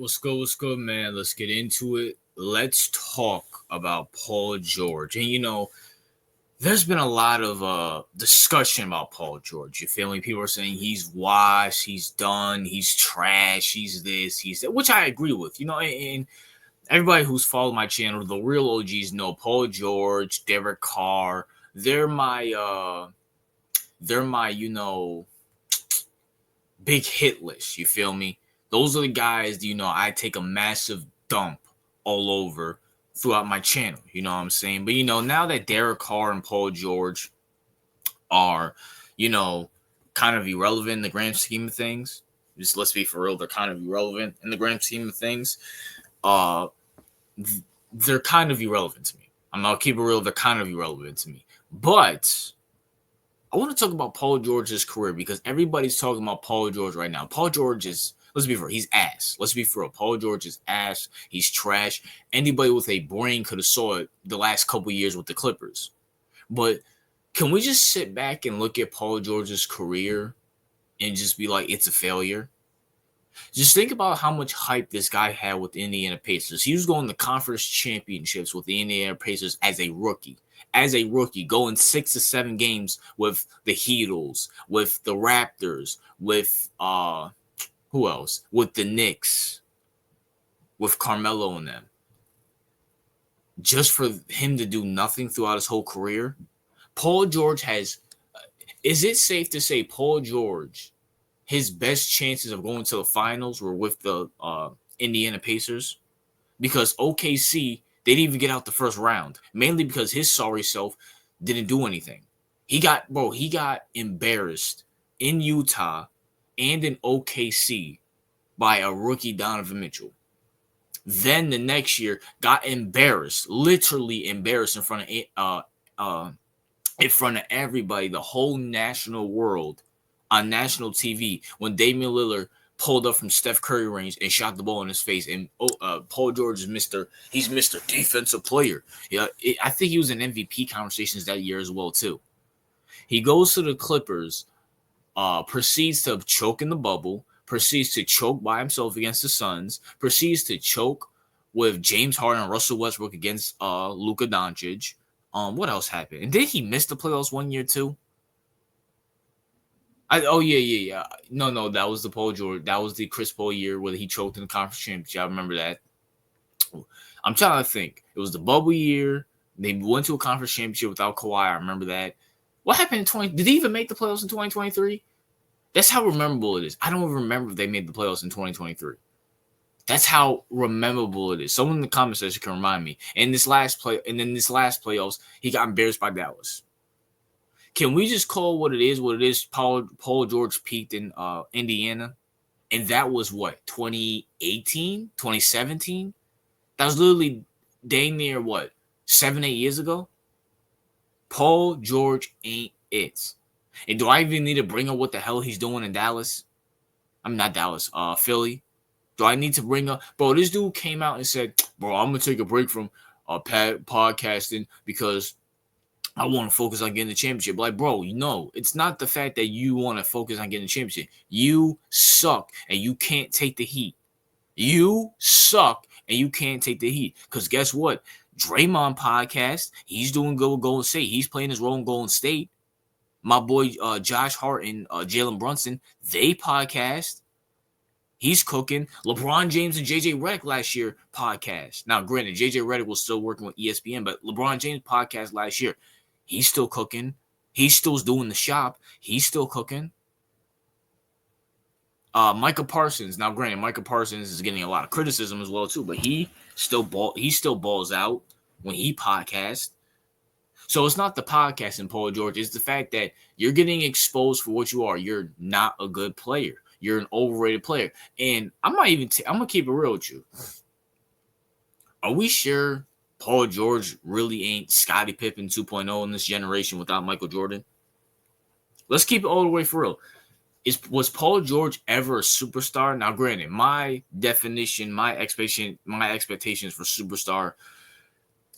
what's good? What's good, man? Let's get into it. Let's talk about Paul George. And there's been a lot of discussion about Paul George. You feel me? People are saying he's washed, he's done, he's trash, he's this, he's that, which I agree with. And everybody who's followed my channel, the real OGs know Paul George, Derek Carr. They're my big hit list. You feel me? Those are the guys, I take a massive dump all over throughout my channel. You know what I'm saying? But, now that Derek Carr and Paul George are, kind of irrelevant in the grand scheme of things, just let's be for real, they're kind of irrelevant in the grand scheme of things. They're kind of irrelevant to me. I'm going to keep it real. They're kind of irrelevant to me. But I want to talk about Paul George's career because everybody's talking about Paul George right now. Paul George is, let's be real, he's ass. Let's be for real. Paul George is ass. He's trash. Anybody with a brain could have saw it the last couple years with the Clippers. But can we just sit back and look at Paul George's career and just be like, it's a failure? Just think about how much hype this guy had with the Indiana Pacers. He was going to conference championships with the Indiana Pacers as a rookie. Going 6 to 7 games with the Heatles, with the Raptors, with who else? With the Knicks, with Carmelo and them. Just for him to do nothing throughout his whole career. Paul George has, is it safe to say Paul George, his best chances of going to the finals were with the Indiana Pacers? Because OKC, they didn't even get out the first round, mainly because his sorry self didn't do anything. He got embarrassed in Utah and in OKC by a rookie Donovan Mitchell. Then the next year got embarrassed, literally embarrassed in front of everybody, the whole national world, on national TV when Damian Lillard pulled up from Steph Curry range and shot the ball in his face. And Paul George is Mr. Defensive Player. Yeah, I think he was in MVP conversations that year as well too. He goes to the Clippers, proceeds to choke in the bubble, proceeds to choke by himself against the Suns, proceeds to choke with James Harden and Russell Westbrook against Luka Doncic. What else happened? And did he miss the playoffs one year too? Yeah. No, that was the Paul George. That was the Chris Paul year where he choked in the conference championship. I remember that. I'm trying to think. It was the bubble year. They went to a conference championship without Kawhi. I remember that. What happened in 20? Did he even make the playoffs in 2023? That's how memorable it is. I don't even remember if they made the playoffs in 2023. That's how memorable it is. Someone in the comment section can remind me. And this last playoffs, he got embarrassed by Dallas. Can we just call what it is? What it is? Paul George peaked in Indiana, and that was what, 2018, 2017. That was literally dang near what, 7-8 years ago. Paul George ain't it. And do I even need to bring up what the hell he's doing in Dallas? I'm not Dallas, Philly. Do I need to bring up, bro? This dude came out and said, "Bro, I'm gonna take a break from podcasting because I want to focus on getting the championship." Like, bro, it's not the fact that you want to focus on getting the championship. You suck and you can't take the heat. You suck and you can't take the heat. Because guess what? Draymond podcast, he's doing good with Golden State. He's playing his role in Golden State. My boy Josh Hart and Jalen Brunson, they podcast. He's cooking. LeBron James and JJ Redick last year podcast. Now, granted, JJ Redick was still working with ESPN, but LeBron James podcast last year. He's still cooking. He's still doing the shop. He's still cooking. Micah Parsons. Now, granted, Micah Parsons is getting a lot of criticism as well too, but he still balls out when he podcasts. So it's not the podcasting, Paul George. It's the fact that you're getting exposed for what you are. You're not a good player. You're an overrated player. And I'm gonna keep it real with you. Are we sure Paul George really ain't Scottie Pippen 2.0 in this generation without Michael Jordan? Let's keep it all the way for real. Was Paul George ever a superstar? Now, granted, my definition, my expectations for superstar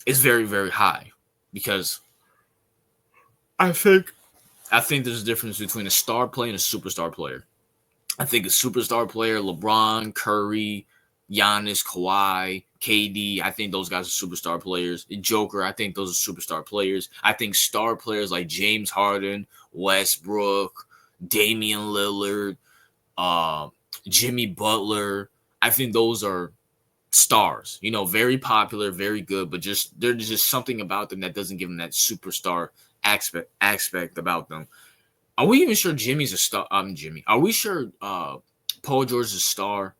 is very, very high because I think there's a difference between a star player and a superstar player. I think a superstar player, LeBron, Curry, Giannis, Kawhi, KD. I think those guys are superstar players. Joker, I think those are superstar players. I think star players like James Harden, Westbrook, Damian Lillard, uh, Jimmy Butler. I think those are stars. You know, very popular, very good, but just there's just something about them that doesn't give them that superstar aspect about them. Are we even sure Jimmy's a star? Jimmy. Are we sure Paul George is a star?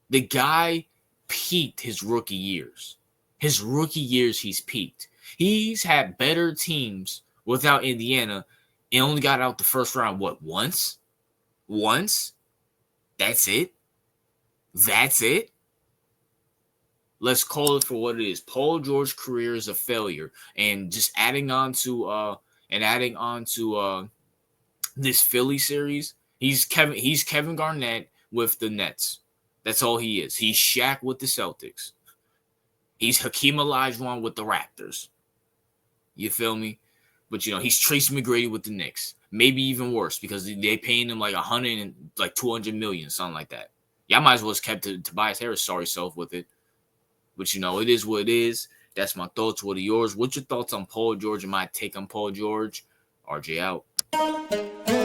The guy peaked his rookie years. His rookie years, he's peaked. He's had better teams without Indiana and only got out the first round, what, once? Once? That's it? That's it? Let's call it for what it is. Paul George's career is a failure. And just adding on to this Philly series, he's Kevin Garnett with the Nets. That's all he is. He's Shaq with the Celtics. He's Hakeem Olajuwon with the Raptors. You feel me? But you know, he's Tracy McGrady with the Knicks. Maybe even worse because they paying him like 100 and like 200 million, something like that. Yeah, I might as well have kept Tobias Harris sorry self with it. But you know, it is what it is. That's my thoughts. What are yours? What's your thoughts on Paul George and my take on Paul George? RJ out.